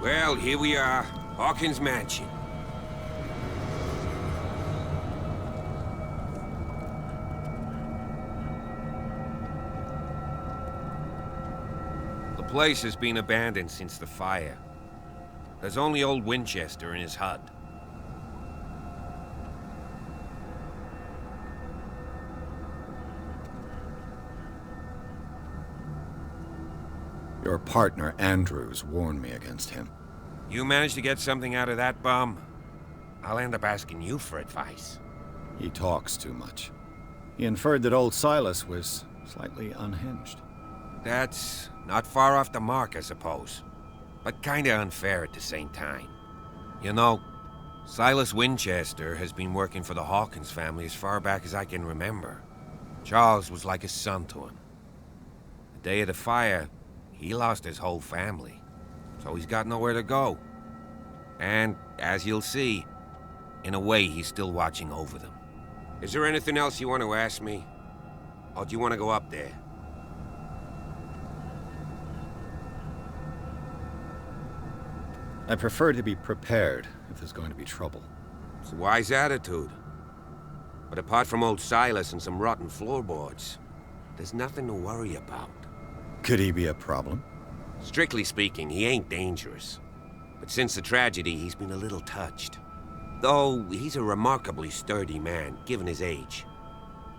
Well, here we are. Hawkins Mansion. The place has been abandoned since the fire. There's only old Winchester in his hut. Your partner, Andrews, warned me against him. You managed to get something out of that bum? I'll end up asking you for advice. He talks too much. He inferred that old Silas was slightly unhinged. That's not far off the mark, I suppose. But kinda unfair at the same time. You know, Silas Winchester has been working for the Hawkins family as far back as I can remember. Charles was like a son to him. The day of the fire, he lost his whole family, so he's got nowhere to go. And, as you'll see, in a way he's still watching over them. Is there anything else you want to ask me? Or do you want to go up there? I prefer to be prepared if there's going to be trouble. It's a wise attitude. But apart from old Silas and some rotten floorboards, there's nothing to worry about. Could he be a problem? Strictly speaking, he ain't dangerous. But since the tragedy, he's been a little touched. Though he's a remarkably sturdy man, given his age.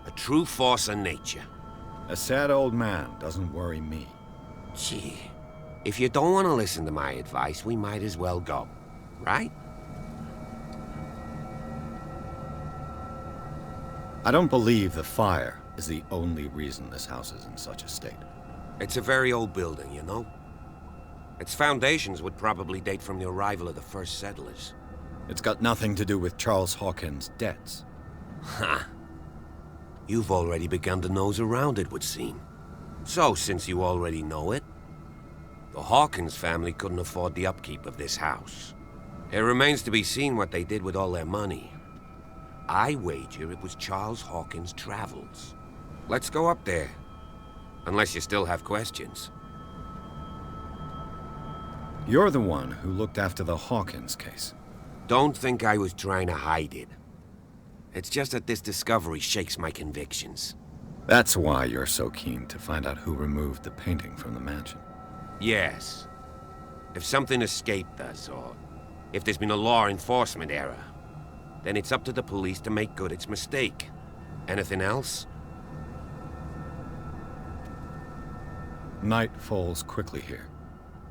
A true force of nature. A sad old man doesn't worry me. Gee, if you don't want to listen to my advice, we might as well go. Right? I don't believe the fire is the only reason this house is in such a state. It's a very old building, you know? Its foundations would probably date from the arrival of the first settlers. It's got nothing to do with Charles Hawkins' debts. Ha! You've already begun to nose around it, would seem. So, since you already know it, the Hawkins family couldn't afford the upkeep of this house. It remains to be seen what they did with all their money. I wager it was Charles Hawkins' travels. Let's go up there. Unless you still have questions. You're the one who looked after the Hawkins case. Don't think I was trying to hide it. It's just that this discovery shakes my convictions. That's why you're so keen to find out who removed the painting from the mansion. Yes. If something escaped us, or if there's been a law enforcement error, then it's up to the police to make good its mistake. Anything else? Night falls quickly here,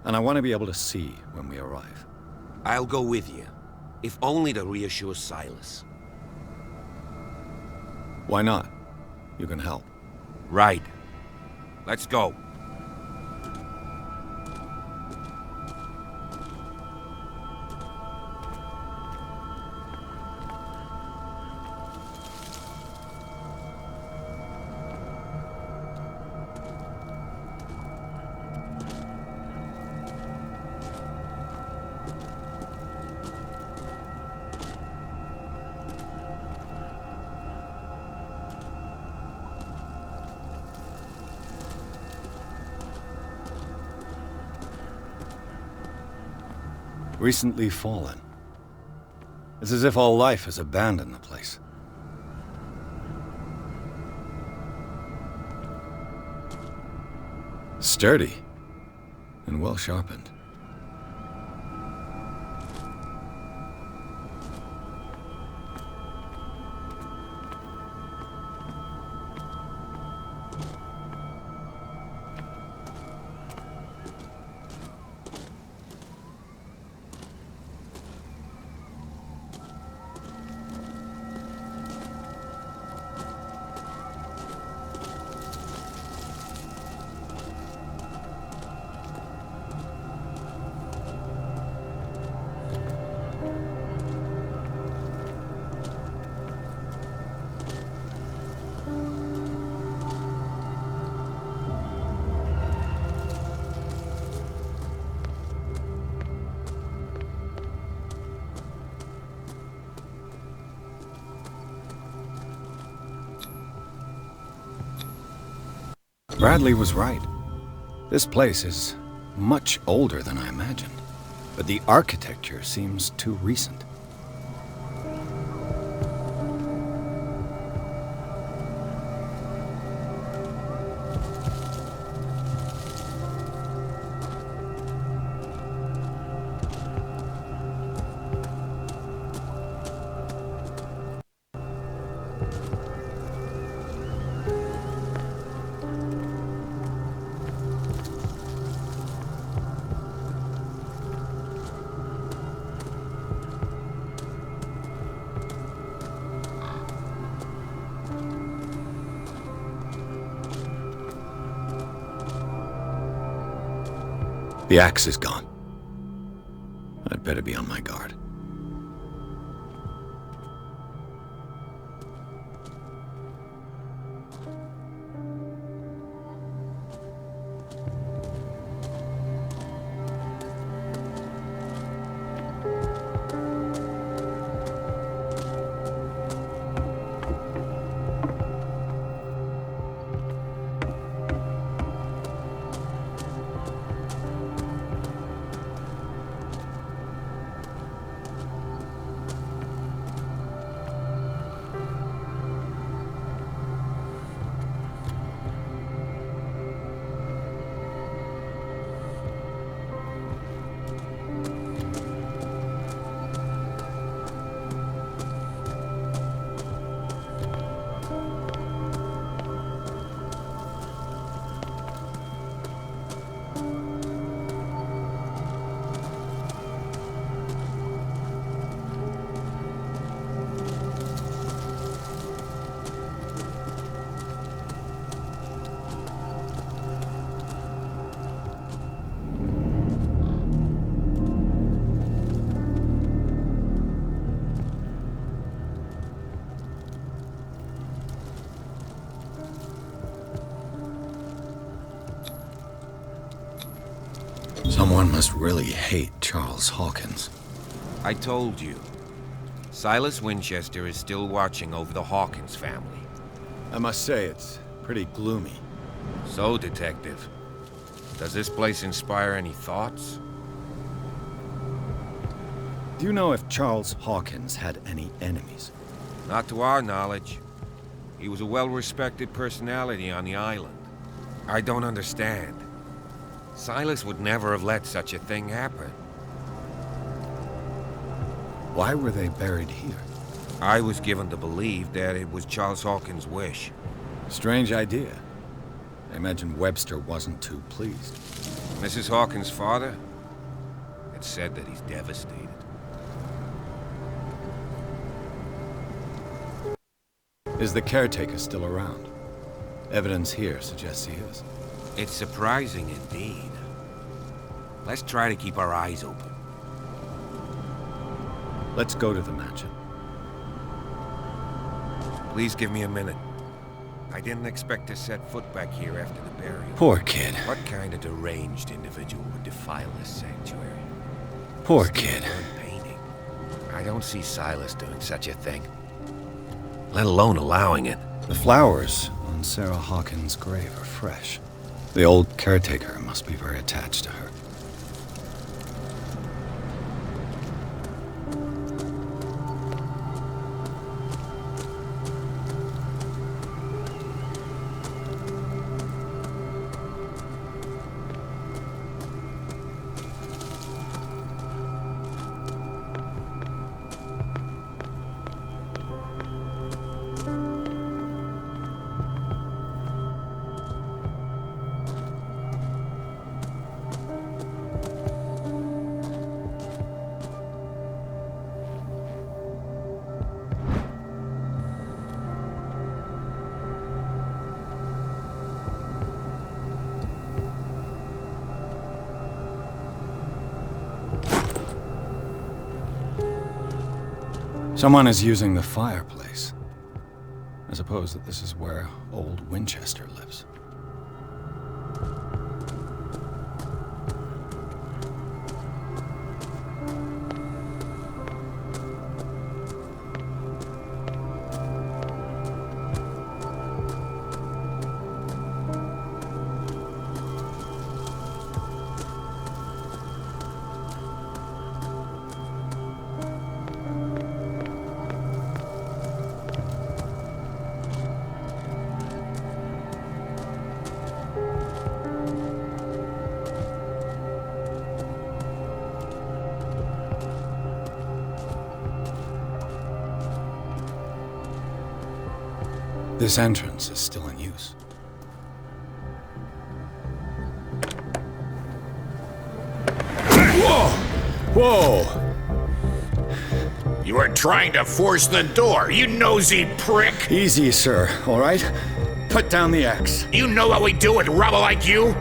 and I want to be able to see when we arrive. I'll go with you, if only to reassure Silas. Why not? You can help. Right. Let's go. Recently fallen. It's as if all life has abandoned the place. Sturdy and well sharpened. Bradley was right. This place is much older than I imagined. but the architecture seems too recent. The axe is gone. I'd better be on my guard. Someone must really hate Charles Hawkins. I told you. Silas Winchester is still watching over the Hawkins family. I must say, it's pretty gloomy. So, Detective, does this place inspire any thoughts? Do you know if Charles Hawkins had any enemies? Not to our knowledge. He was a well-respected personality on the island. I don't understand. Silas would never have let such a thing happen. Why were they buried here? I was given to believe that it was Charles Hawkins' wish. Strange idea. I imagine Webster wasn't too pleased. Mrs. Hawkins' father had said that he's devastated. Is the caretaker still around? Evidence here suggests he is. It's surprising indeed. Let's try to keep our eyes open. Let's go to the mansion. Please give me a minute. I didn't expect to set foot back here after the burial. Poor kid. What kind of deranged individual would defile this sanctuary? Poor Still kid. burnt painting. I don't see Silas doing such a thing. Let alone allowing it. The flowers on Sarah Hawkins' grave are fresh. The old caretaker must be very attached to her. Someone is using the fireplace. I suppose that this is where old Winchester lives. This entrance is still in use. Whoa! Whoa! You are trying to force the door, you nosy prick! Easy, sir, all right? Put down the axe. You know what we do with rubble like you?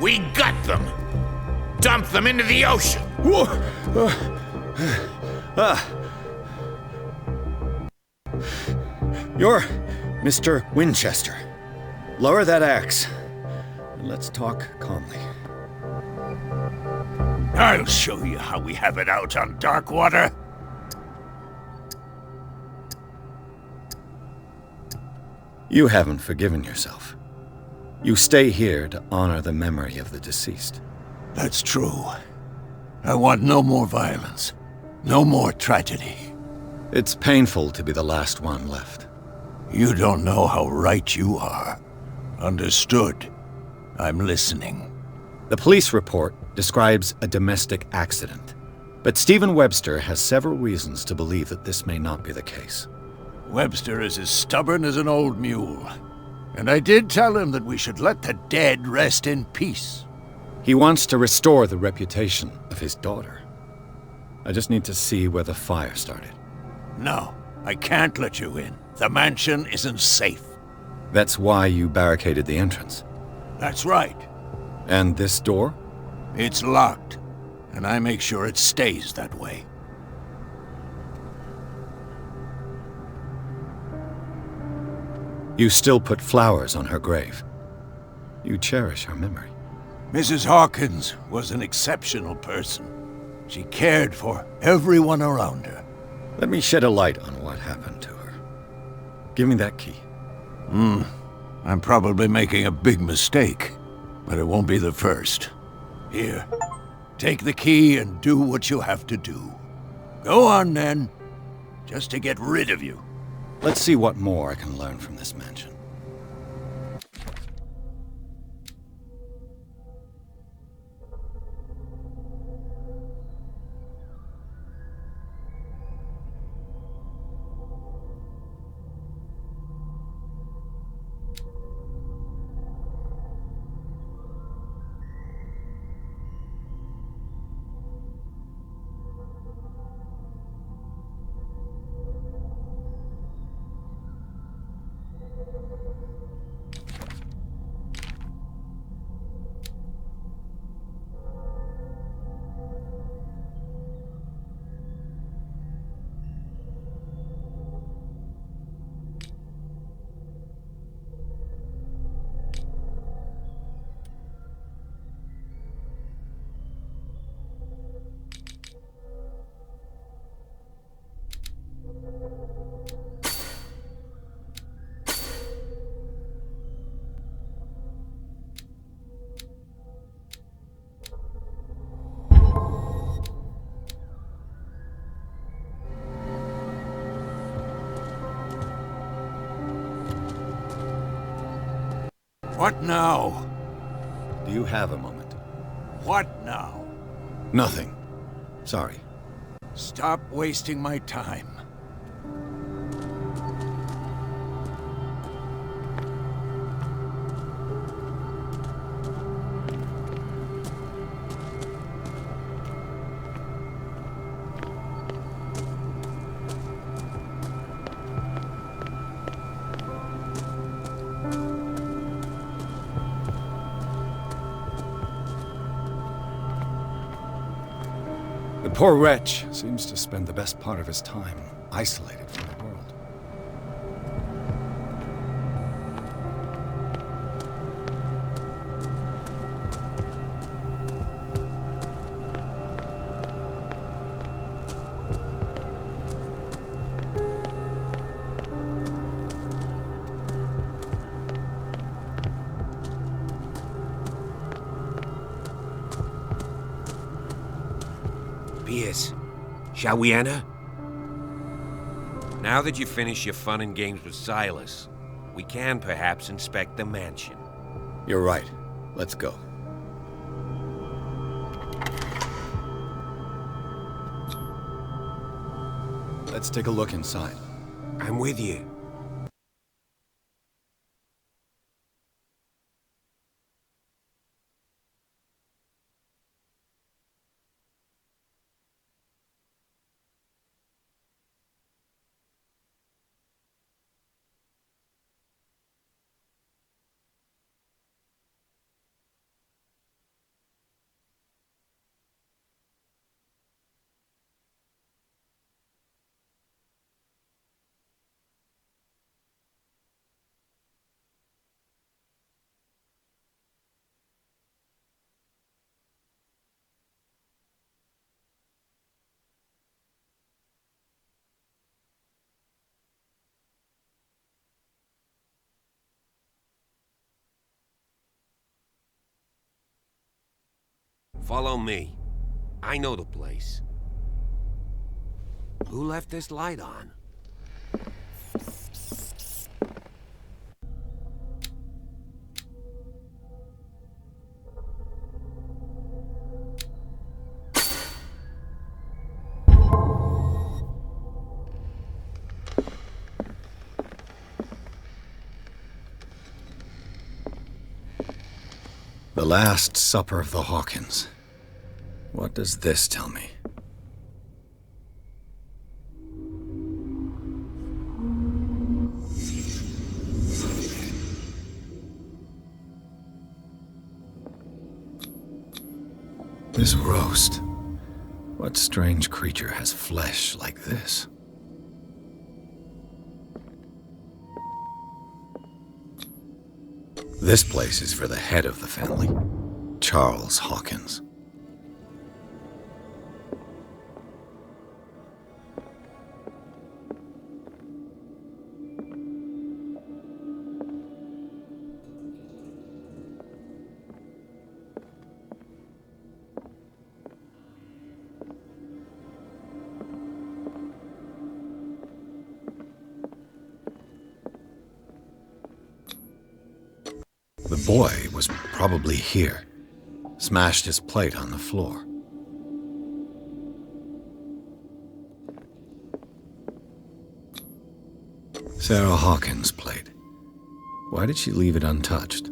We gut them. Dump them into the ocean. Whoa! You're Mr. Winchester. Lower that axe, and let's talk calmly. I'll show you how we have it out on Darkwater. You haven't forgiven yourself. You stay here to honor the memory of the deceased. That's true. I want no more violence. No more tragedy. It's painful to be the last one left. You don't know how right you are. Understood. I'm listening. The police report describes a domestic accident, but Stephen Webster has several reasons to believe that this may not be the case. Webster is as stubborn as an old mule. And I did tell him that we should let the dead rest in peace. He wants to restore the reputation of his daughter. I just need to see where the fire started. No, I can't let you in. The mansion isn't safe. That's why you barricaded the entrance. That's right. And this door? It's locked, and I make sure it stays that way. You still put flowers on her grave. You cherish her memory. Mrs. Hawkins was an exceptional person. She cared for everyone around her. Let me shed a light on what happened to her. Give me that key. I'm probably making a big mistake, but it won't be the first. Here, take the key and do what you have to do. Go on, then. Just to get rid of you. Let's see what more I can learn from this mansion. What now? Do you have a moment? What now? Nothing. Sorry. Stop wasting my time. The poor wretch seems to spend the best part of his time isolated from the world. Piers, shall we enter? Now that you've finished your fun and games with Silas, we can perhaps inspect the mansion. You're right. Let's go. Let's take a look inside. I'm with you. Follow me. I know the place. Who left this light on? The Last Supper of the Hawkins. What does this tell me? This roast. What strange creature has flesh like this? This place is for the head of the family, Charles Hawkins. The boy was probably here. Smashed his plate on the floor. Sarah Hawkins' plate. Why did she leave it untouched?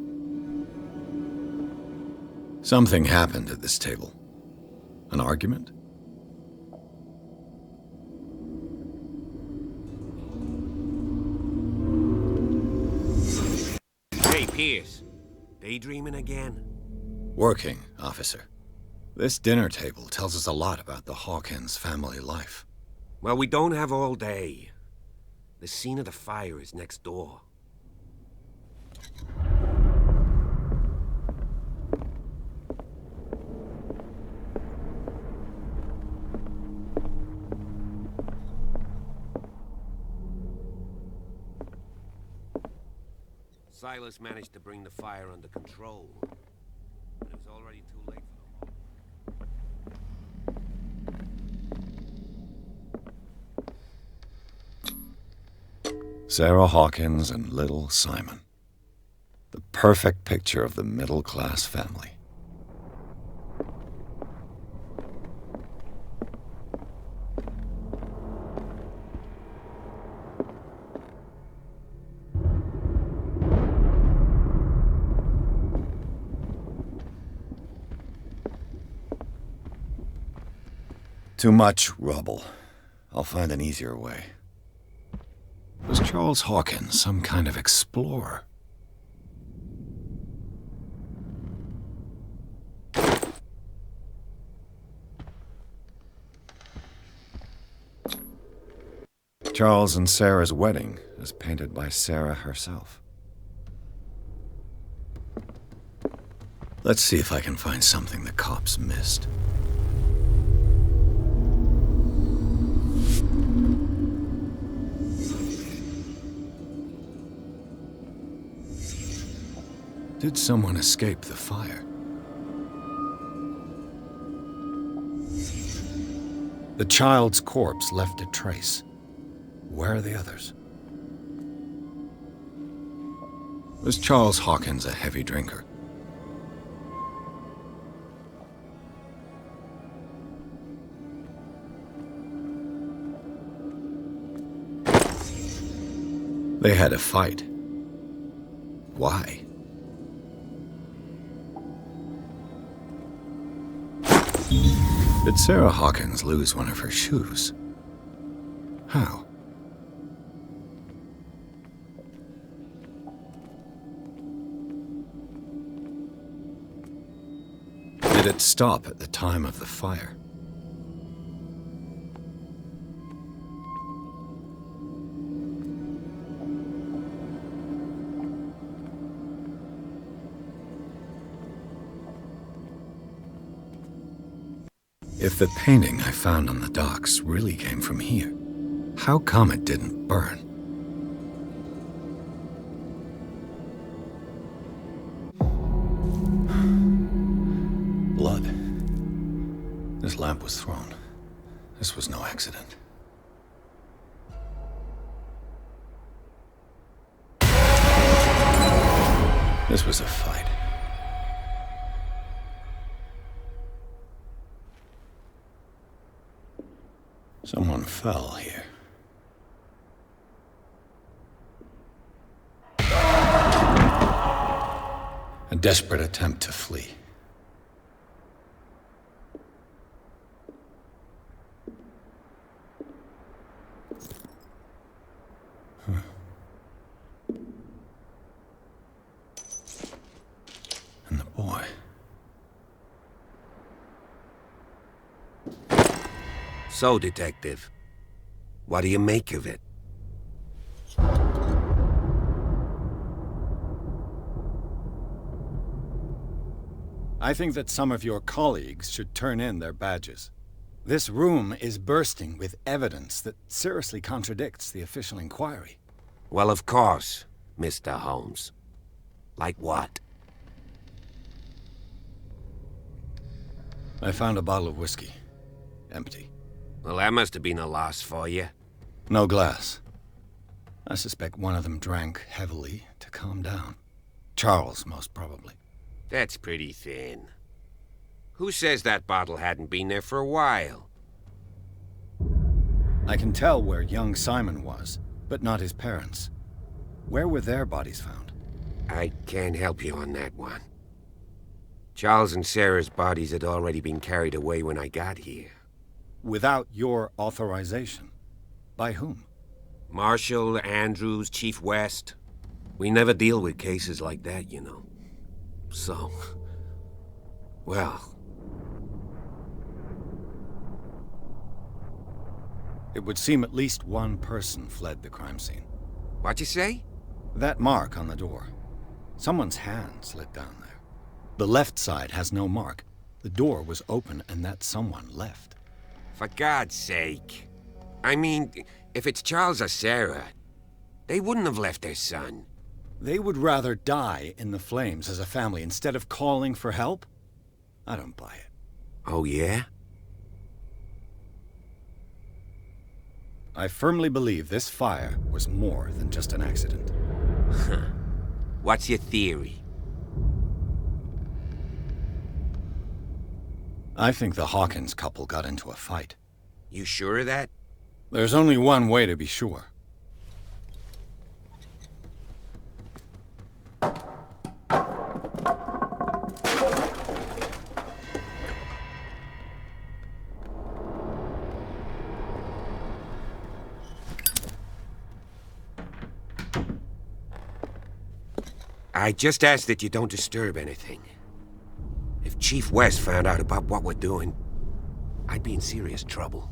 Something happened at this table. An argument? Hey, Pierce. Daydreaming again? Working, officer. This dinner table tells us a lot about the Hawkins family life. Well, we don't have all day. The scene of the fire is next door. Silas managed to bring the fire under control, but it was already too late for them all. Sarah Hawkins and little Simon. The perfect picture of the middle-class family. Too much rubble. I'll find an easier way. Was Charles Hawkins some kind of explorer? Charles and Sarah's wedding, as painted by Sarah herself. Let's see if I can find something the cops missed. Did someone escape the fire? The child's corpse left a trace. Where are the others? Was Charles Hawkins a heavy drinker? They had a fight. Why? Did Sarah Hawkins lose one of her shoes? How? Did it stop at the time of the fire? If the painting I found on the docks really came from here, how come it didn't burn? Blood. Hawkins' lamp was thrown. This was no accident. This was a fight. Someone fell here. A desperate attempt to flee. And the boy. So, Detective, what do you make of it? I think that some of your colleagues should turn in their badges. This room is bursting with evidence that seriously contradicts the official inquiry. Well, of course, Mr. Holmes. Like what? I found a bottle of whiskey. Empty. Well, that must have been a loss for you. No glass. I suspect one of them drank heavily to calm down. Charles, most probably. That's pretty thin. Who says that bottle hadn't been there for a while? I can tell where young Simon was, but not his parents. Where were their bodies found? I can't help you on that one. Charles and Sarah's bodies had already been carried away when I got here. Without your authorization? By whom? Marshall, Andrews, Chief West. We never deal with cases like that, you know. So... well... It would seem at least one person fled the crime scene. What'd you say? That mark on the door. Someone's hand slid down there. The left side has no mark. The door was open and that someone left. For God's sake. I mean, if it's Charles or Sarah, they wouldn't have left their son. They would rather die in the flames as a family instead of calling for help? I don't buy it. Oh, yeah? I firmly believe this fire was more than just an accident. What's your theory? I think the Hawkins couple got into a fight. You sure of that? There's only one way to be sure. I just ask that you don't disturb anything. If Chief West found out about what we're doing, I'd be in serious trouble.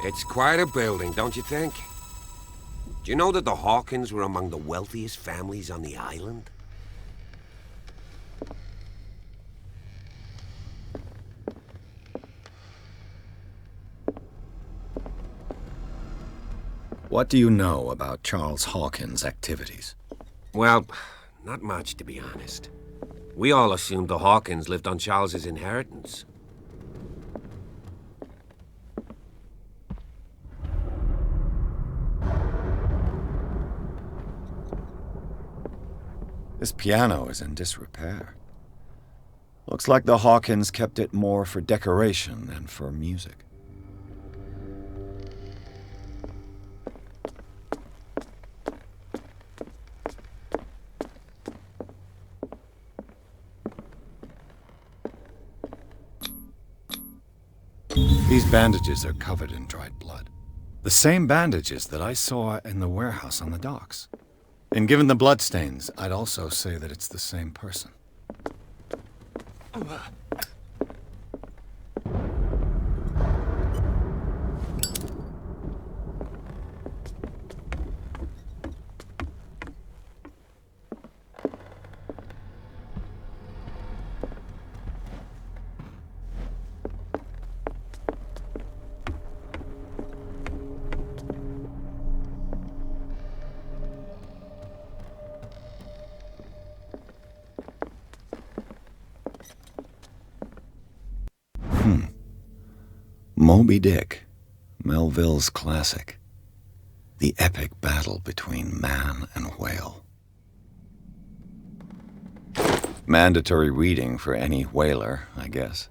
It's quite a building, don't you think? Do you know that the Hawkins were among the wealthiest families on the island? What do you know about Charles Hawkins' activities? Well, not much, to be honest. We all assumed the Hawkins lived on Charles's inheritance. This piano is in disrepair. Looks like the Hawkins kept it more for decoration than for music. These bandages are covered in dried blood. The same bandages that I saw in the warehouse on the docks. And given the bloodstains, I'd also say that it's the same person. Moby Dick, Melville's classic. The epic battle between man and whale. Mandatory reading for any whaler, I guess.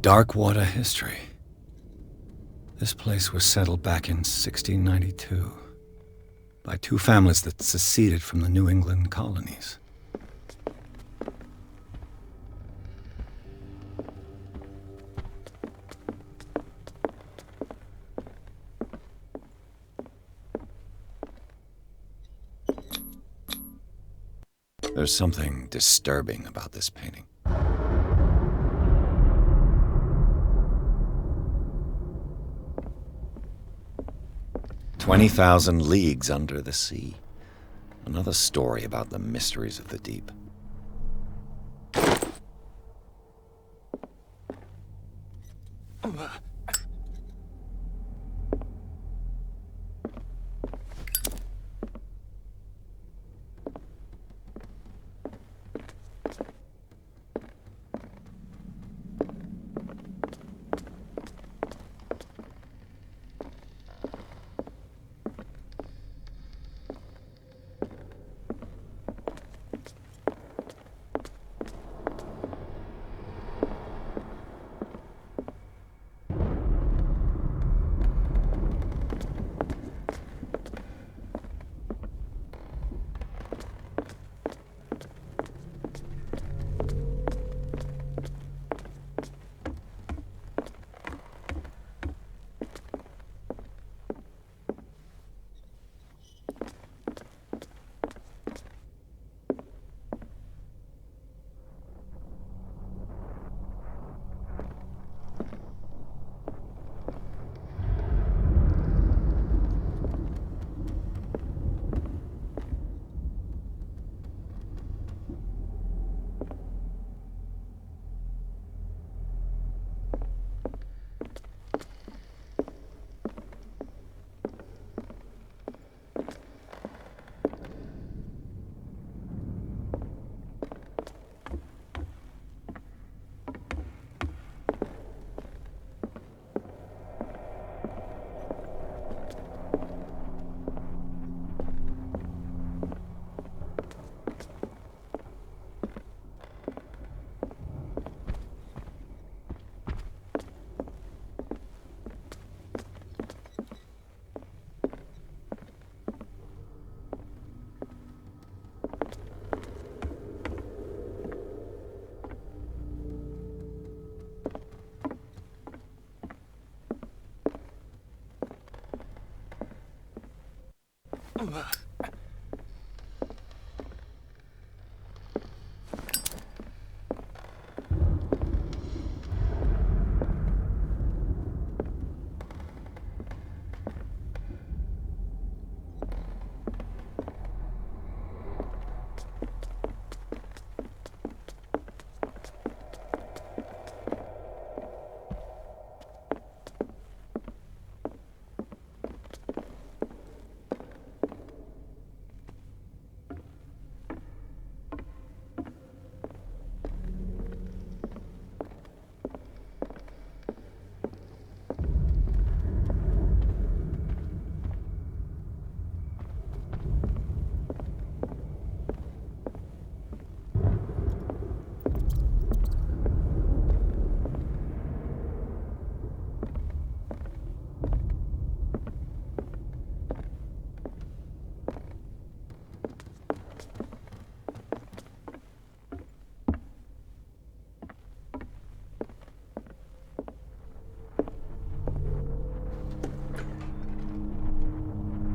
Darkwater history. This place was settled back in 1692 by two families that seceded from the New England colonies. There's something disturbing about this painting. 20,000 leagues under the sea. Another story about the mysteries of the deep.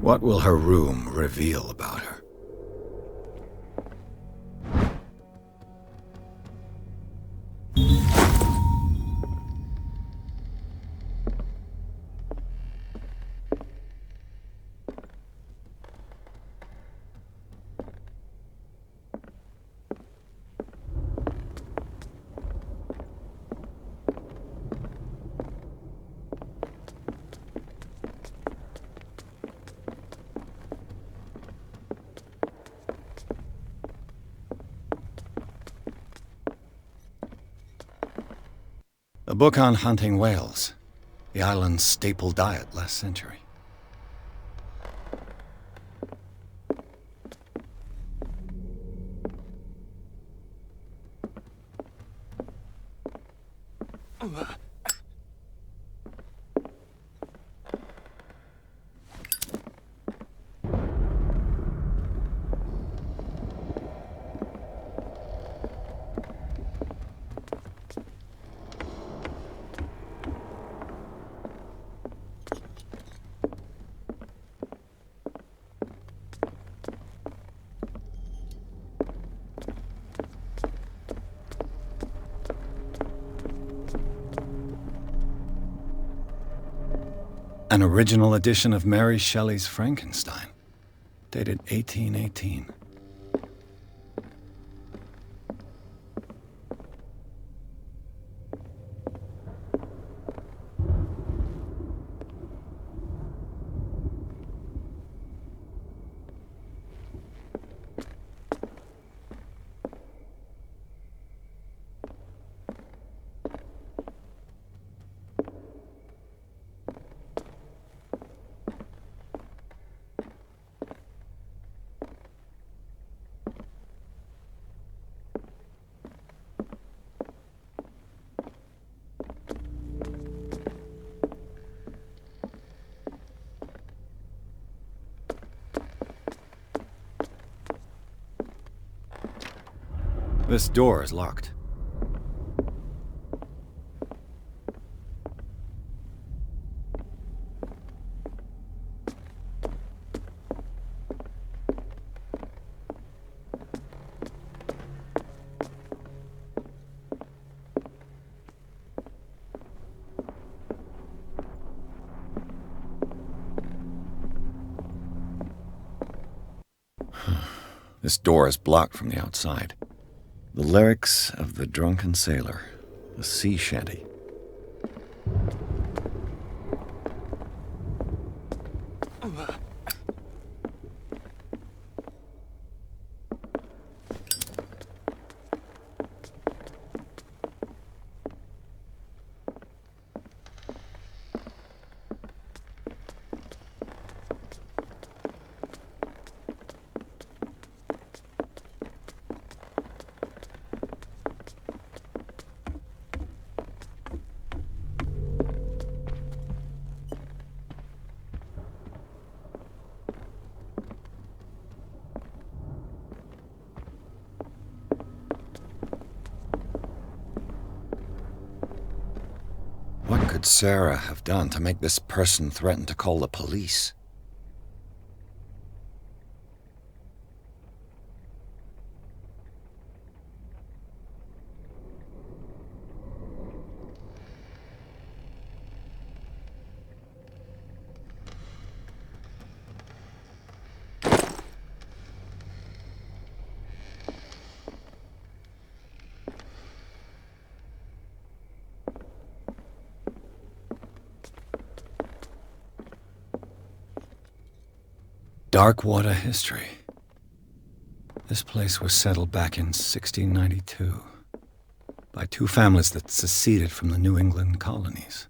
What will her room reveal about her? A book on hunting whales, the island's staple diet last century. An original edition of Mary Shelley's Frankenstein, dated 1818. This door is locked. This door is blocked from the outside. The lyrics of the drunken sailor, a sea shanty. What could Sarah have done to make this person threaten to call the police? Darkwater history. This place was settled back in 1692 by two families that seceded from the New England colonies.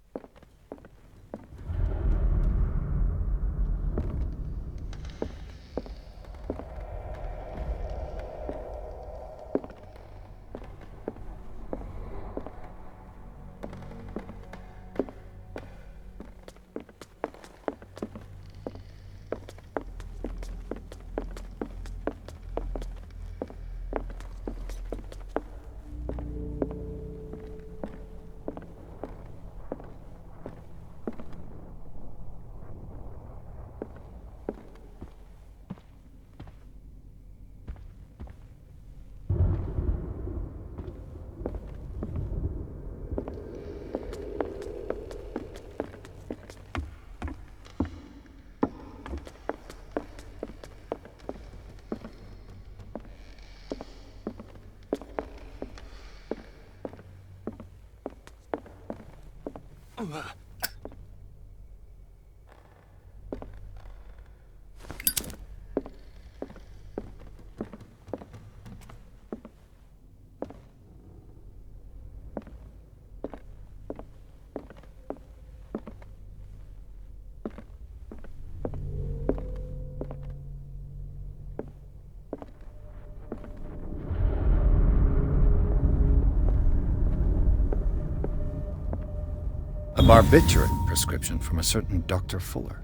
A barbiturate prescription from a certain Dr. Fuller.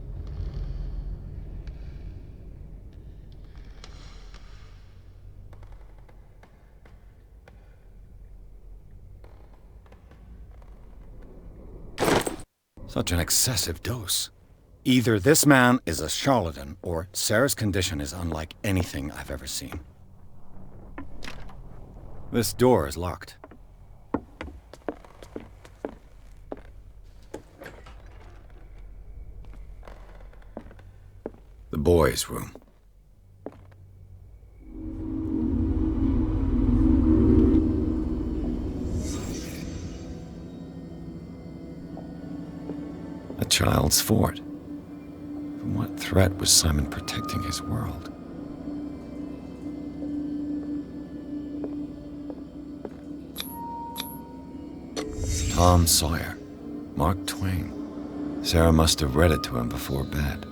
Such an excessive dose. Either this man is a charlatan, or Sarah's condition is unlike anything I've ever seen. This door is locked. The boys' room. A child's fort. From what threat was Simon protecting his world? Tom Sawyer. Mark Twain. Sarah must have read it to him before bed.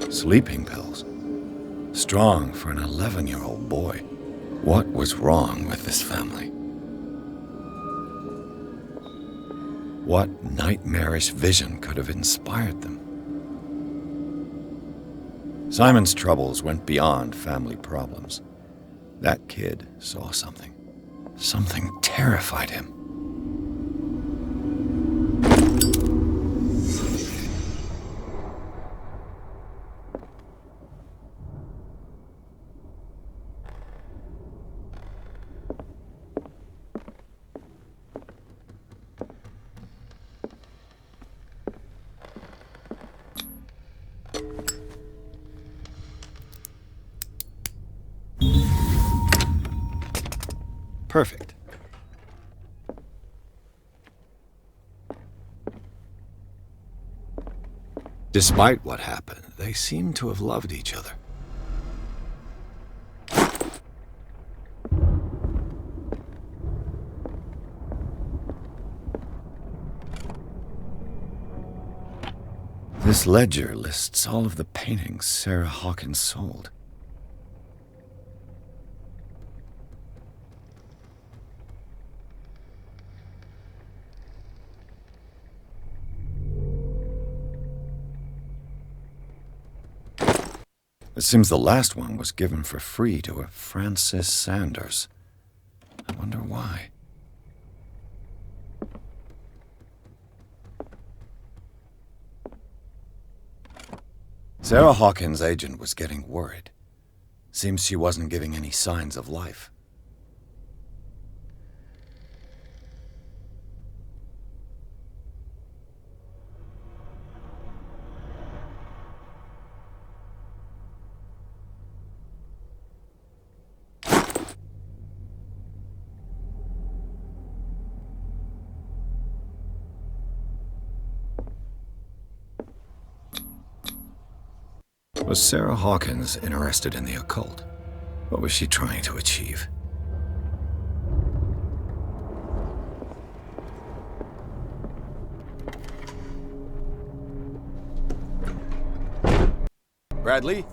Sleeping pills. Strong for an 11-year-old boy. What was wrong with this family? What nightmarish vision could have inspired them? Simon's troubles went beyond family problems. That kid saw something. Something terrified him. Perfect. Despite what happened, they seem to have loved each other. This ledger lists all of the paintings Sarah Hawkins sold. It seems the last one was given for free to a Francis Sanders. I wonder why. Sarah Hawkins' agent was getting worried. Seems she wasn't giving any signs of life. Was Sarah Hawkins interested in the occult? What was she trying to achieve? Bradley?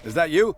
Is that you?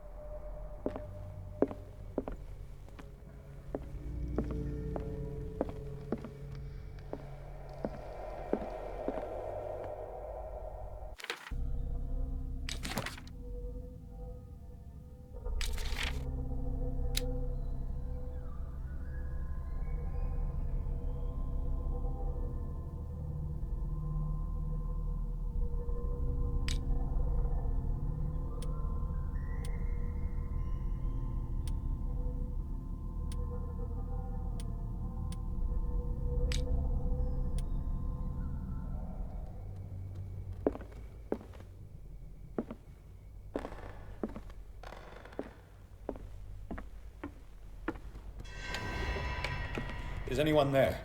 Is anyone there?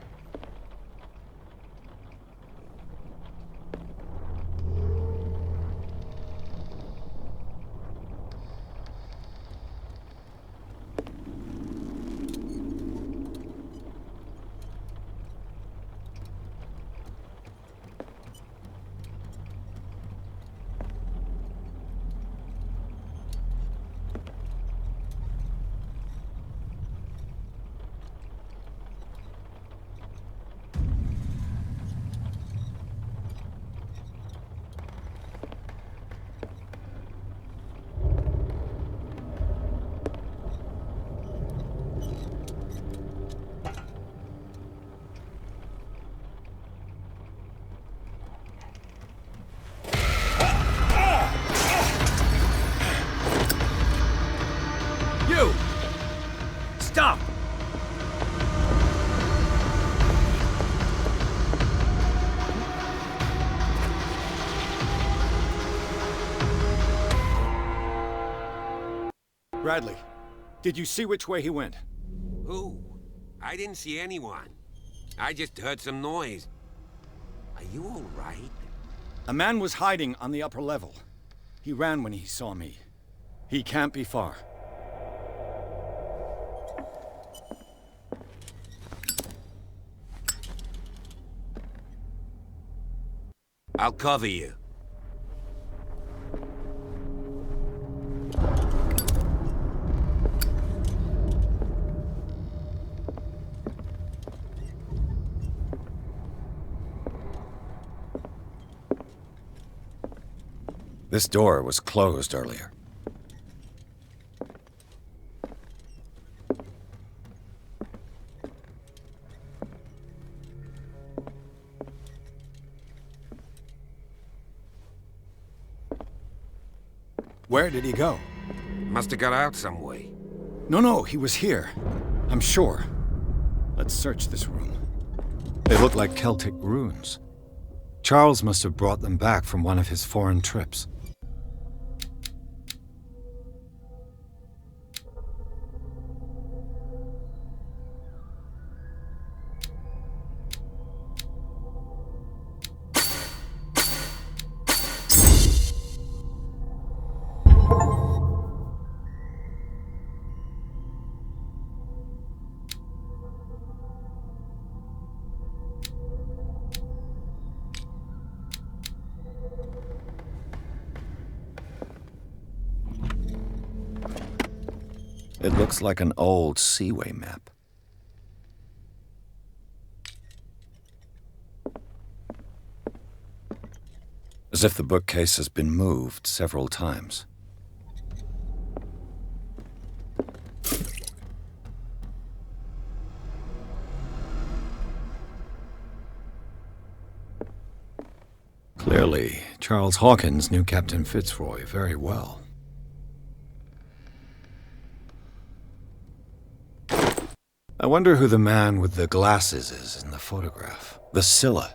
Stop! Bradley, did you see which way he went? Who? I didn't see anyone. I just heard some noise. Are you all right? A man was hiding on the upper level. He ran when he saw me. He can't be far. I'll cover you. This door was closed earlier. Where did he go? Must have got out some way. No, he was here. I'm sure. Let's search this room. They look like Celtic runes. Charles must have brought them back from one of his foreign trips. It looks like an old seaway map. As if the bookcase has been moved several times. Clearly, Charles Hawkins knew Captain Fitzroy very well. I wonder who the man with the glasses is in the photograph. The Scylla.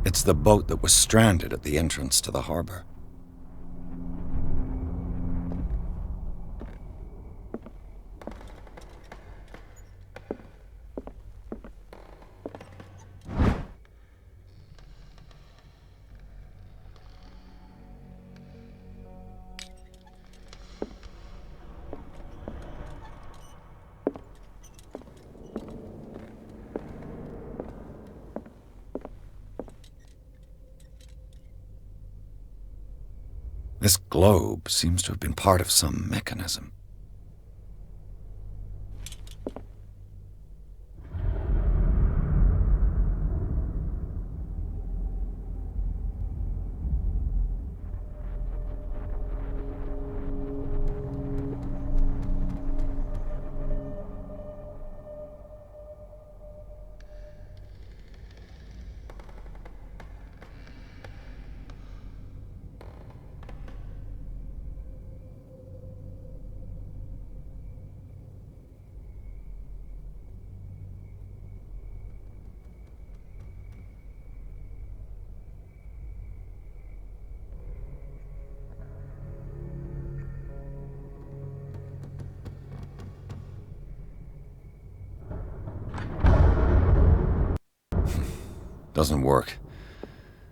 It's the boat that was stranded at the entrance to the harbor. This globe seems to have been part of some mechanism. Doesn't work.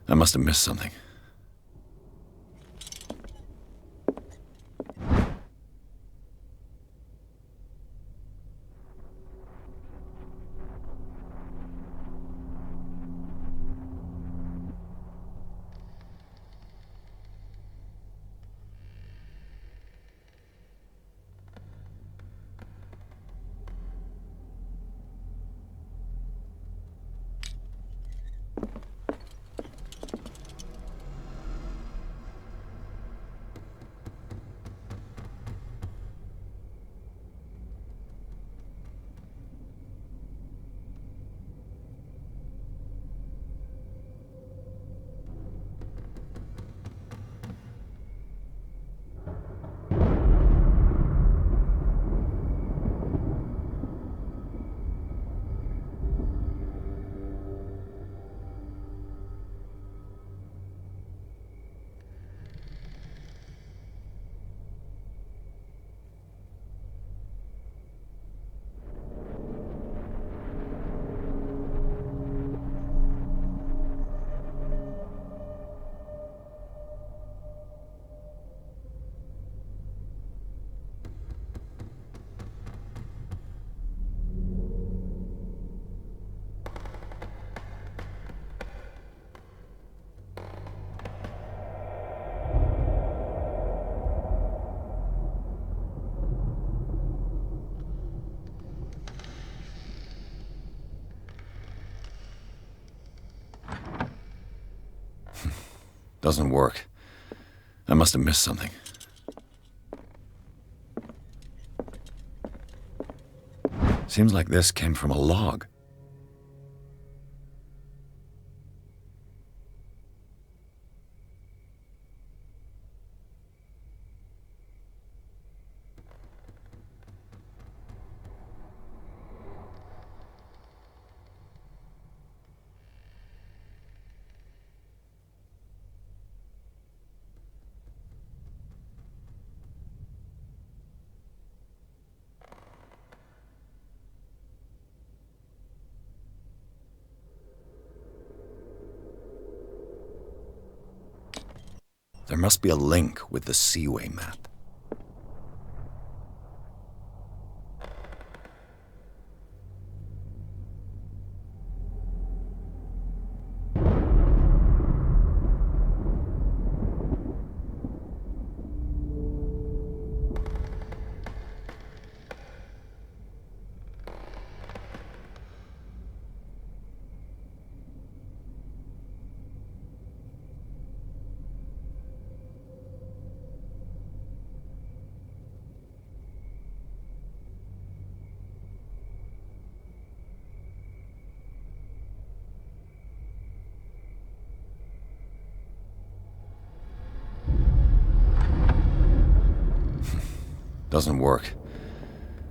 I must have missed something. Doesn't work. I must have missed something. Seems like this came from a log. There must be a link with the Seaway map. Doesn't work.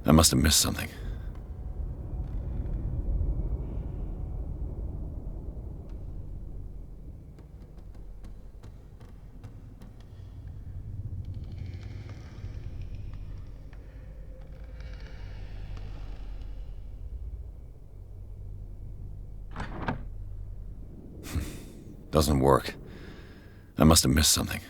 I must have missed something. Doesn't work. I must have missed something.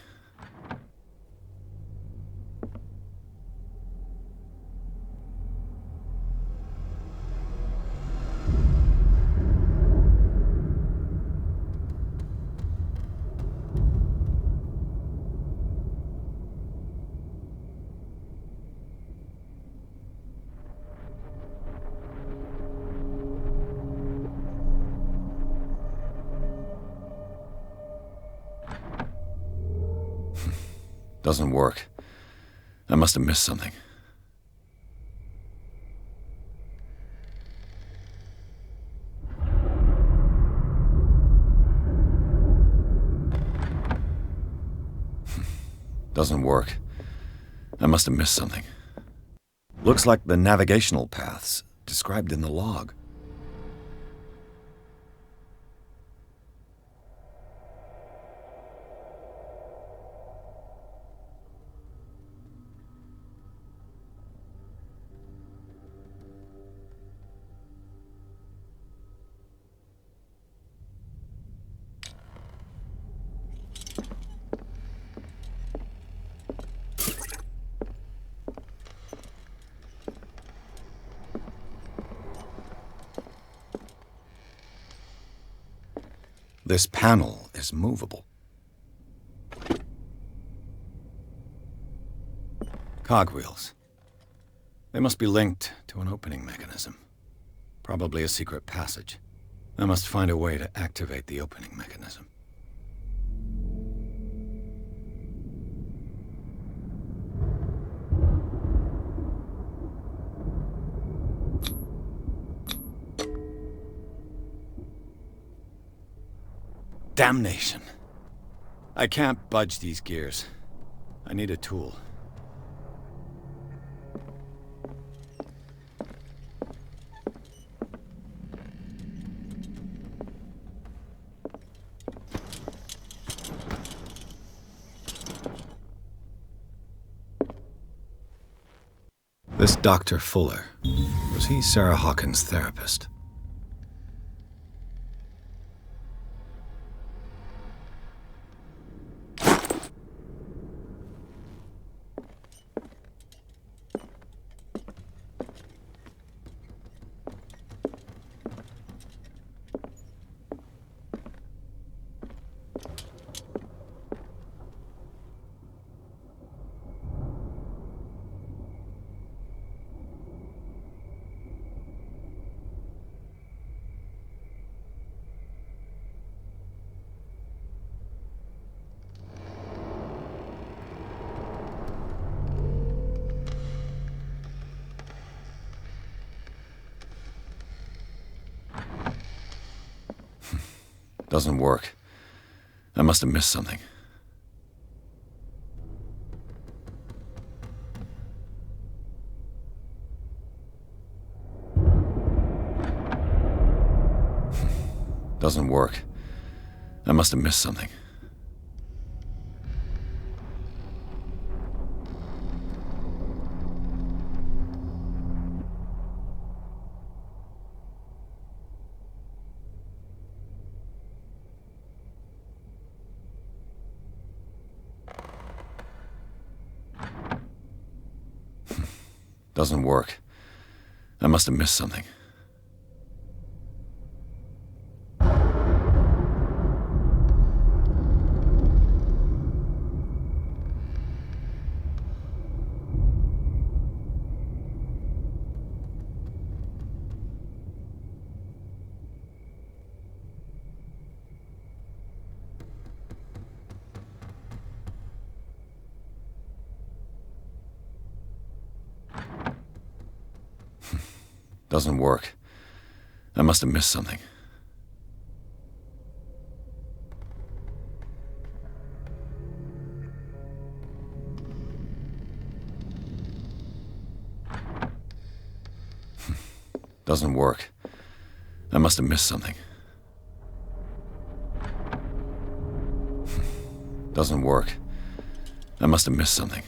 Doesn't work. I must have missed something. Doesn't work. I must have missed something. Looks like the navigational paths described in the log. This panel is movable. Cogwheels. They must be linked to an opening mechanism. Probably a secret passage. I must find a way to activate the opening mechanism. Damnation. I can't budge these gears. I need a tool. This Dr. Fuller, was he Sarah Hawkins' therapist? Doesn't work. I must have missed something. Doesn't work. I must have missed something. Doesn't work. I must have missed something. Doesn't work. I must have missed something. Doesn't work. I must have missed something. Doesn't work. I must have missed something.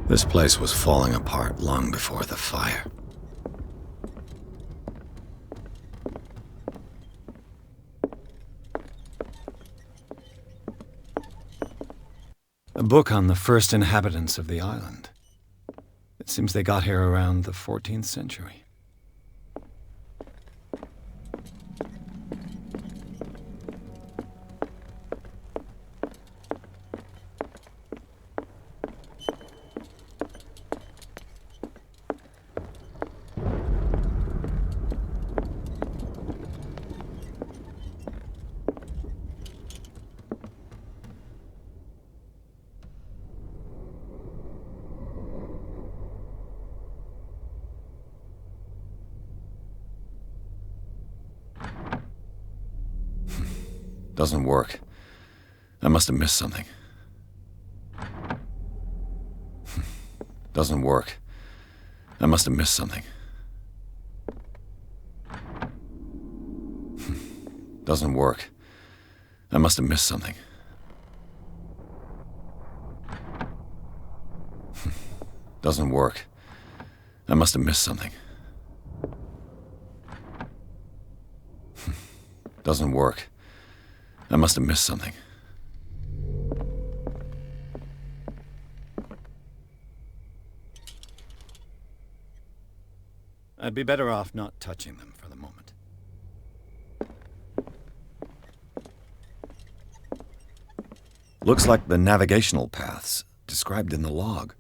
This place was falling apart long before the fire. A book on the first inhabitants of the island. It seems they got here around the 14th century. Doesn't work. I must have missed something. Doesn't work. I must have missed something. Doesn't work. I must have missed something. Doesn't work. I must have missed something. Doesn't work. I must have missed something. I'd be better off not touching them for the moment. Looks like the navigational paths described in the log.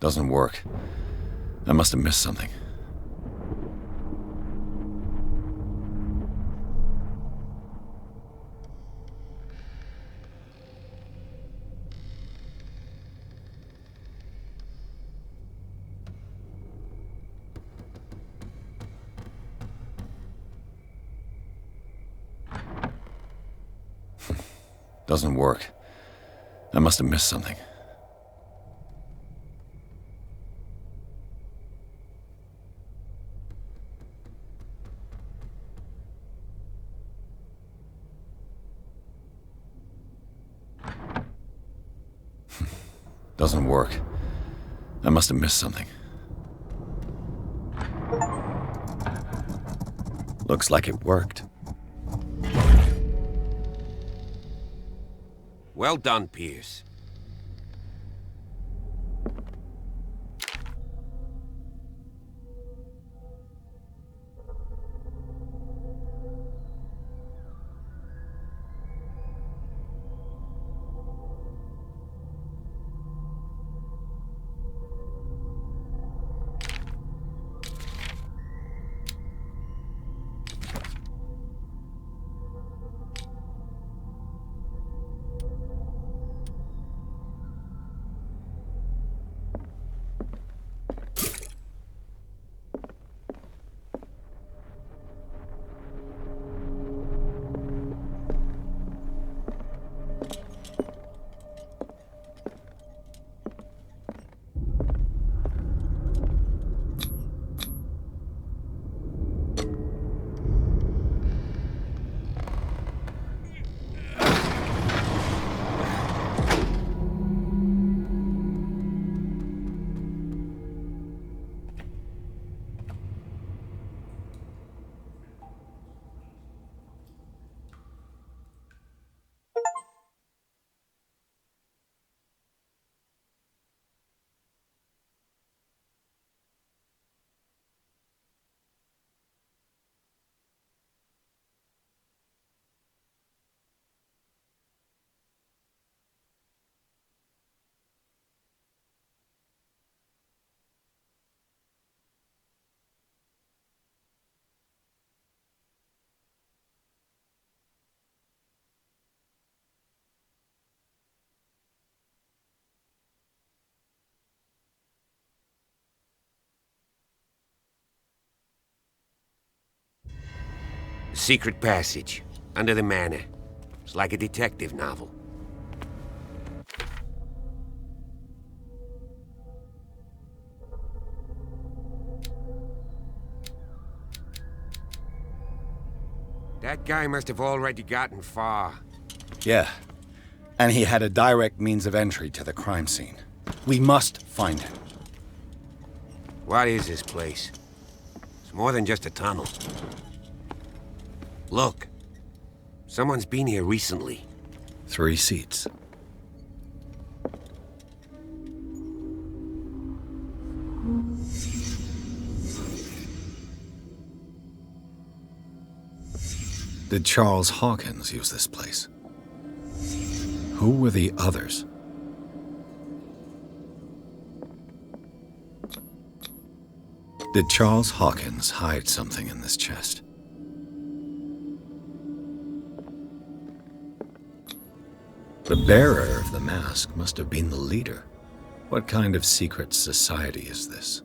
Doesn't work. I must have missed something. Doesn't work. I must have missed something. Doesn't work. I must have missed something. Looks like it worked. Well done, Pierce. secret passage, under the manor. It's like a detective novel. That guy must have already gotten far. Yeah. And he had a direct means of entry to the crime scene. We must find him. What is this place? It's more than just a tunnel. Look. Someone's been here recently. 3 seats. Did Charles Hawkins use this place? Who were the others? Did Charles Hawkins hide something in this chest? The bearer of the mask must have been the leader. What kind of secret society is this?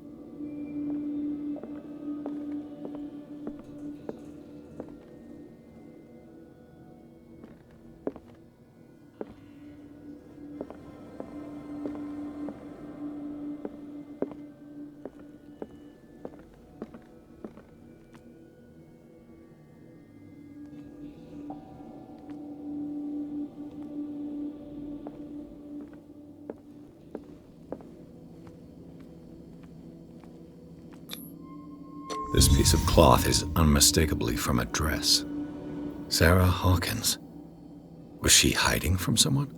This piece of cloth is unmistakably from a dress. Sarah Hawkins. Was she hiding from someone?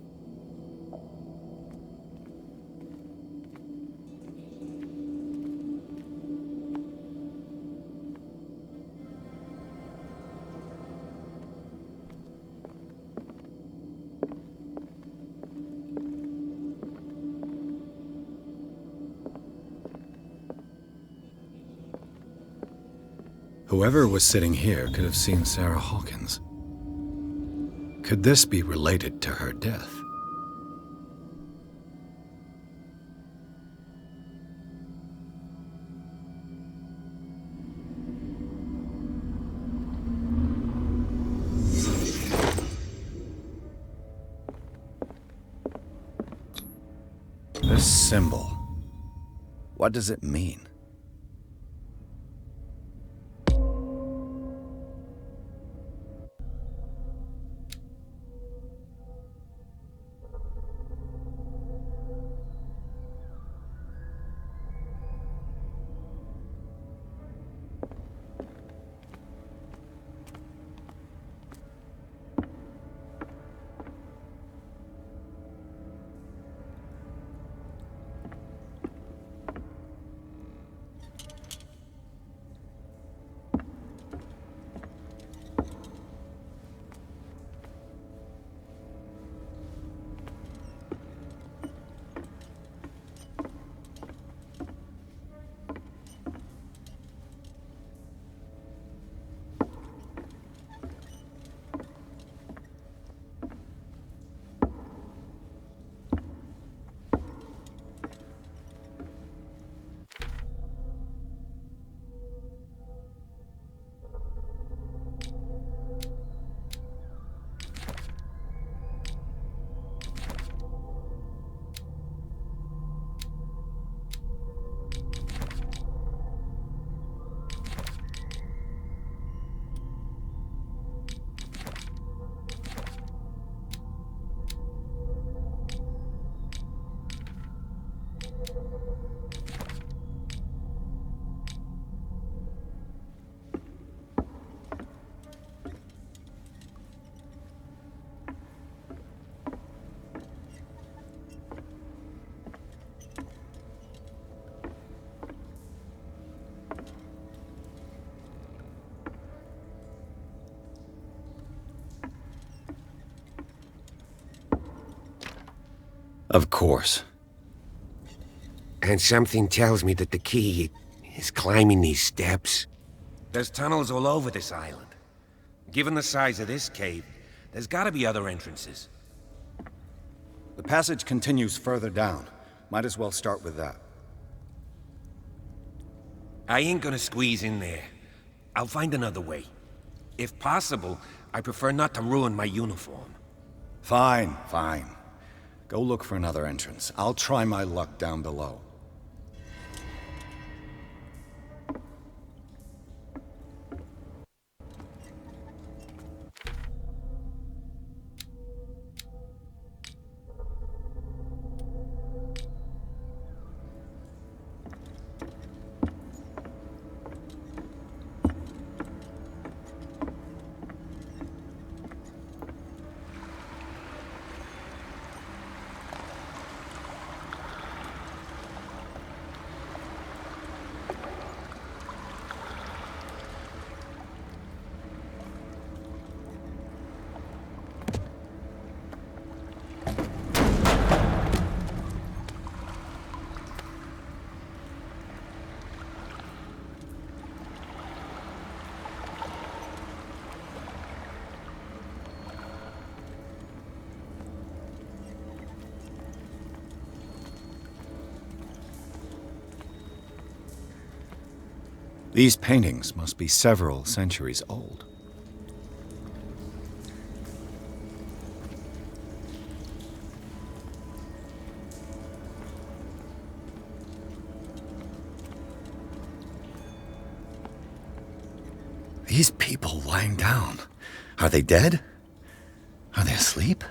Whoever was sitting here could have seen Sarah Hawkins. Could this be related to her death? This symbol, what does it mean? Of course. And something tells me that the key is climbing these steps. There's tunnels all over this island. Given the size of this cave, there's gotta be other entrances. The passage continues further down. Might as well start with that. I ain't gonna squeeze in there. I'll find another way. If possible, I prefer not to ruin my uniform. Fine, fine. Go look for another entrance. I'll try my luck down below. These paintings must be several centuries old. These people lying down, are they dead? Are they asleep?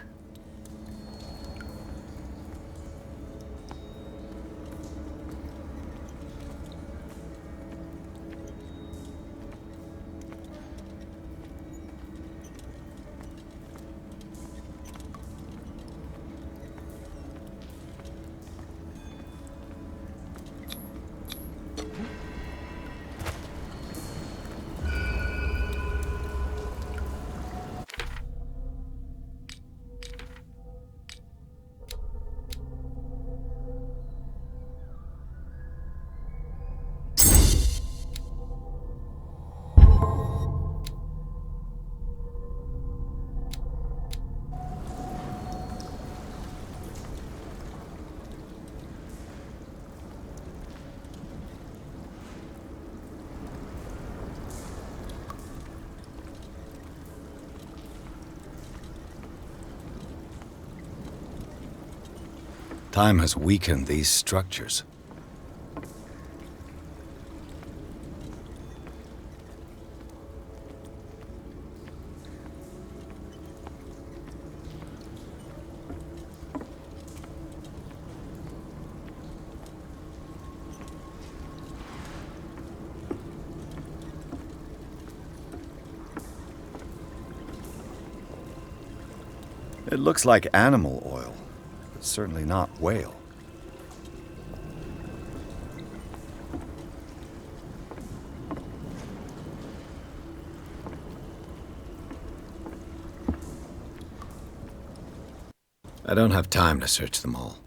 Time has weakened these structures. It looks like animal oil. Certainly not whale. I don't have time to search them all.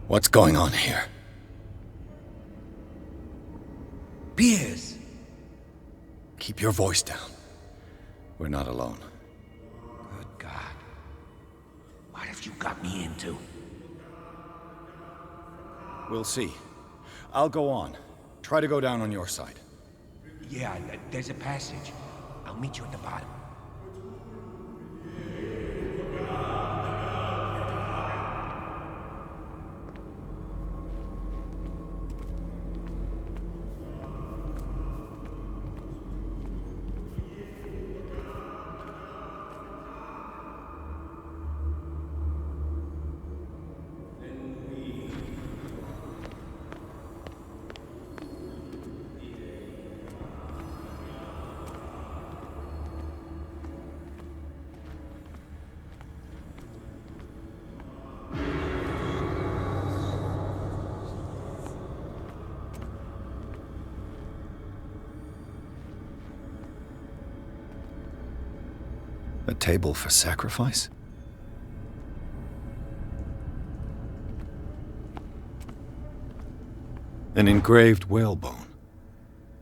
What's going on here? Piers! Keep your voice down. We're not alone. Good God. What have you got me into? We'll see. I'll go on. Try to go down on your side. Yeah, there's a passage. I'll meet you at the bottom. A table for sacrifice? An engraved whalebone.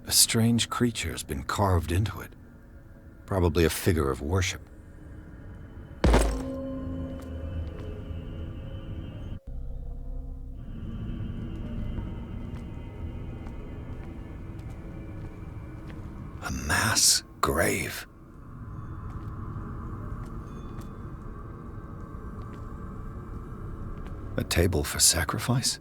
A strange creature has been carved into it. Probably a figure of worship. A mass grave. A table for sacrifice?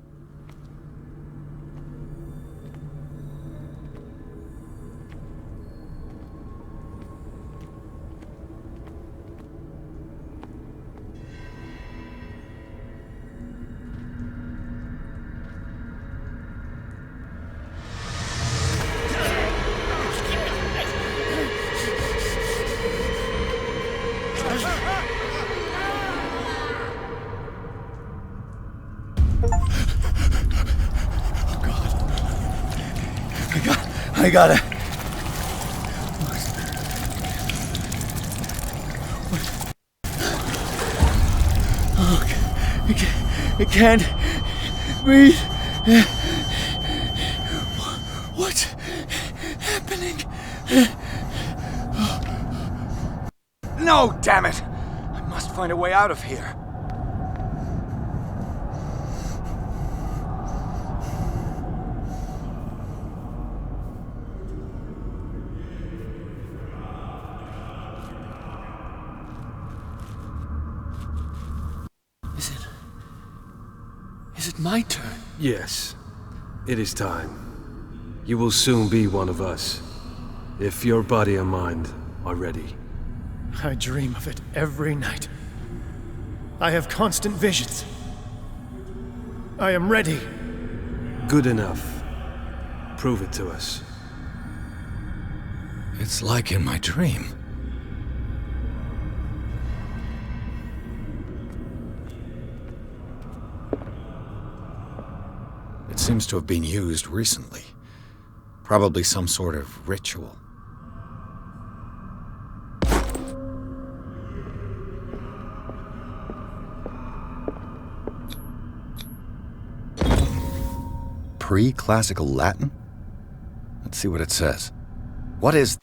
I got it. Oh, I can't breathe. What's happening? No, damn it! I must find a way out of here. Is it my turn? Yes, it is time. You will soon be one of us, if your body and mind are ready. I dream of it every night. I have constant visions. I am ready. Good enough. Prove it to us. It's like in my dream. It seems to have been used recently. Probably some sort of ritual. Pre-classical Latin? Let's see what it says. What is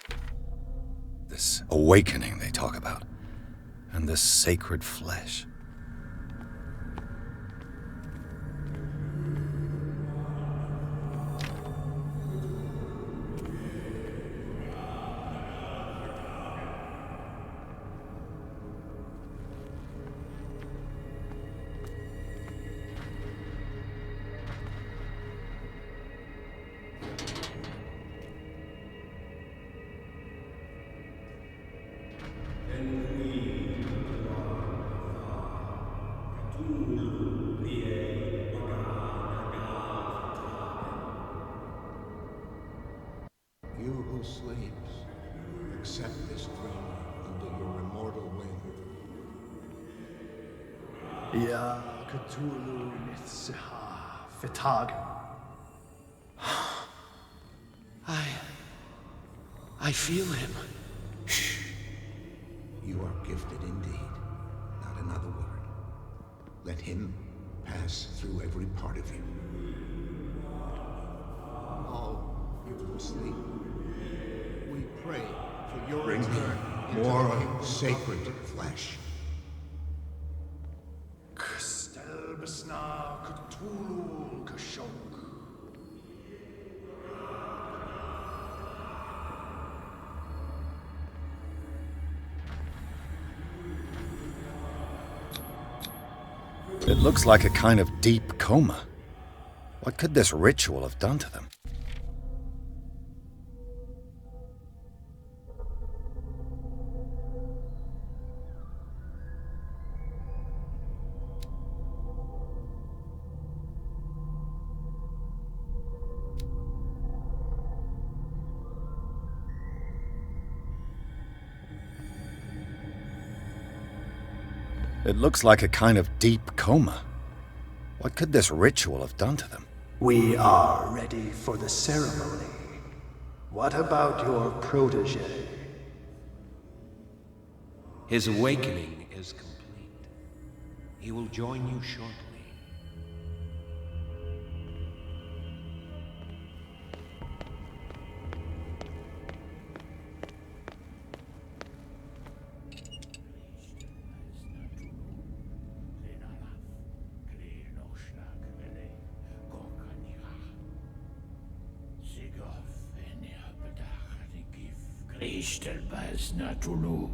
this awakening they talk about? And this sacred flesh? You who sleeps, accept this dreamer under your immortal wing. Ya Cthulhu Nitziha Fitag. I feel him. You are gifted indeed. Not another word. Let him pass through every part of you. All you who sleep, we pray for your return more sacred flesh. Kstelbsna Cthulhu Kashok. It looks like a kind of deep coma. What could this ritual have done to them? It looks like a kind of deep coma. What could this ritual have done to them? We are ready for the ceremony. What about your protege? His awakening is complete. He will join you shortly. Kristelbas Natulu,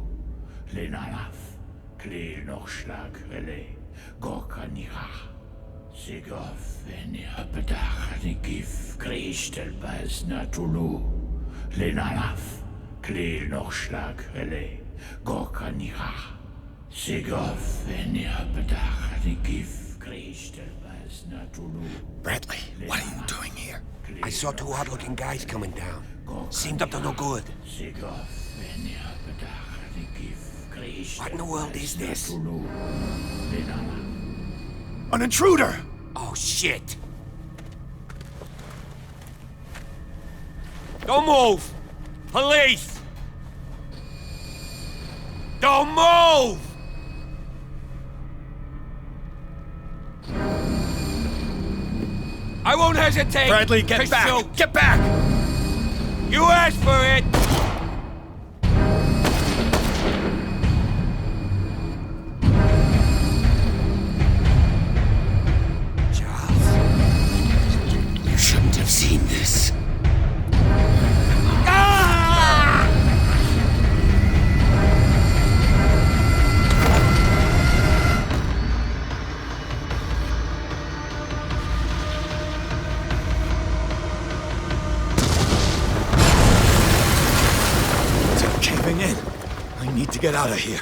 Lenalaf, Kleel Nochschlag Relais, Gorkanira, Sigov, Eniapedach, Nikif, Kristelbas Natulu, Lenalaf, Kleel Nochschlag Relais, Gorkanira, Sigov, Eniapedach, Nikif, Kristelbas Natulu. Bradley, what are you doing here? I saw two odd-looking guys coming down. Seemed up to no good. What in the world is this? An intruder! Oh, shit! Don't move! Police! Don't move! I won't hesitate! Bradley, get back! Shoot. Get back! You asked for it! Charles, you shouldn't have seen this. Ah! They're caving in. I need to get out of here.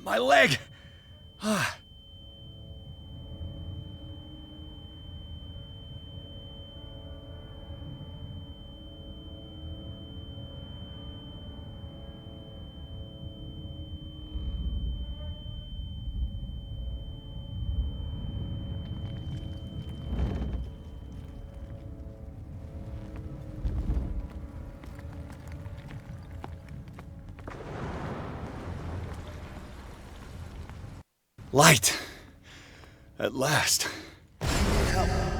My leg! Light! At last. Help.